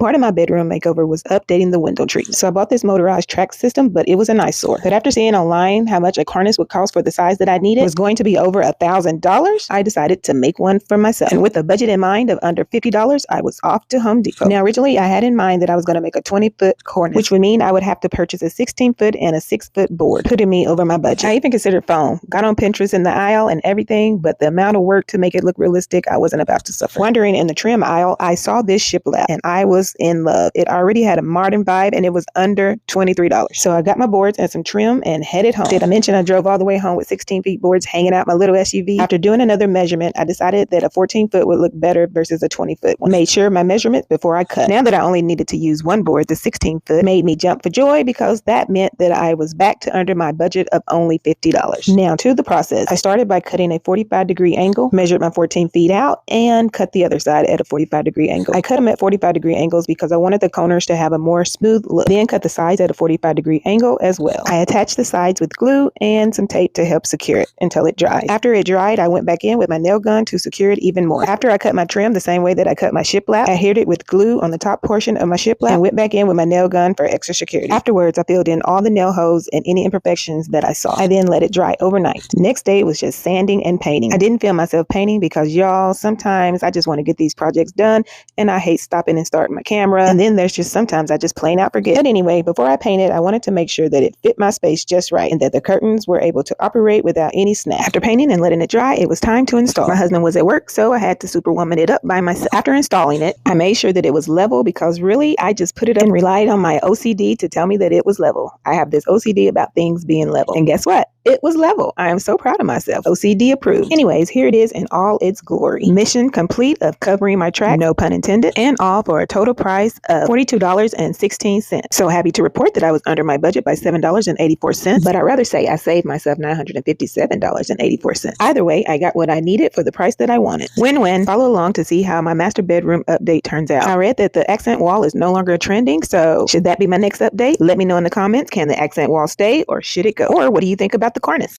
part of my bedroom makeover was updating the window treatment. So I bought this motorized track system, but it was an eyesore. But after seeing online how much a Cornice would cost for the size that I needed, was going to be over $1,000, I decided to make one for myself. And with a budget in mind of under $50, I was off to Home Depot. Now, originally I had in mind that I was going to make a 20-foot Cornice, which would mean I would have to purchase a 16-foot and a 6-foot board, putting me over my budget. I even considered foam, got on Pinterest in the aisle and everything, but the amount of work to make it look realistic, I wasn't about to suffer. Wandering in the trim aisle, I saw this Shiplap and I was in love. It already had a modern vibe and it was under $23. So I got my boards and some trim and headed home. Did I mention I drove all the way home with 16 feet boards hanging out my little SUV? After doing another measurement, I decided that a 14-foot would look better versus a 20-foot one. Made sure my measurements before I cut. Now that I only needed to use one board, the 16-foot made me jump for joy because that meant that I was back to under my budget of only $50. Now to the process. I started by cutting a 45-degree angle, measured my 14 feet out, and cut the other side at a 45-degree angle. I cut them at 45-degree angles because I wanted the corners to have a more smooth look. Then cut the sides at a 45-degree angle as well. I attached the sides with glue and some tape to help secure it until it dried. After it dried, I went back in with my nail gun to secure it even more. After I cut my trim the same way that I cut my shiplap, I adhered it with glue on the top portion of my shiplap and went back in with my nail gun for extra security. Afterwards, I filled in all the nail holes and any imperfections that I saw. I then let it dry overnight. Next day was just sanding and painting. I didn't film myself painting because y'all, sometimes I just want to get these projects done and I hate stopping and starting my camera. And then there's just sometimes I just plain out forget. But anyway, before I painted, I wanted to make sure that it fit my space just right and that the curtains were able to operate without any snap. After painting and letting it dry, it was time to install. My husband was at work, so I had to superwoman it up by myself. After installing it, I made sure that it was level because really I just put it up and relied on my OCD to tell me that it was level. I have this OCD about things being level. And guess what? It was level. I am so proud of myself. OCD approved. Anyways, here it is in all its glory. Mission complete of covering my track, no pun intended, and all for a total price of $42.16. So happy to report that I was under my budget by $7.84, but I'd rather say I saved myself $957.84. Either way, I got what I needed for the price that I wanted. Win-win. Follow along to see how my master bedroom update turns out. I read that the accent wall is no longer trending, so should that be my next update? Let me know in the comments. Can the accent wall stay or should it go? Or what do you think about the Cornice?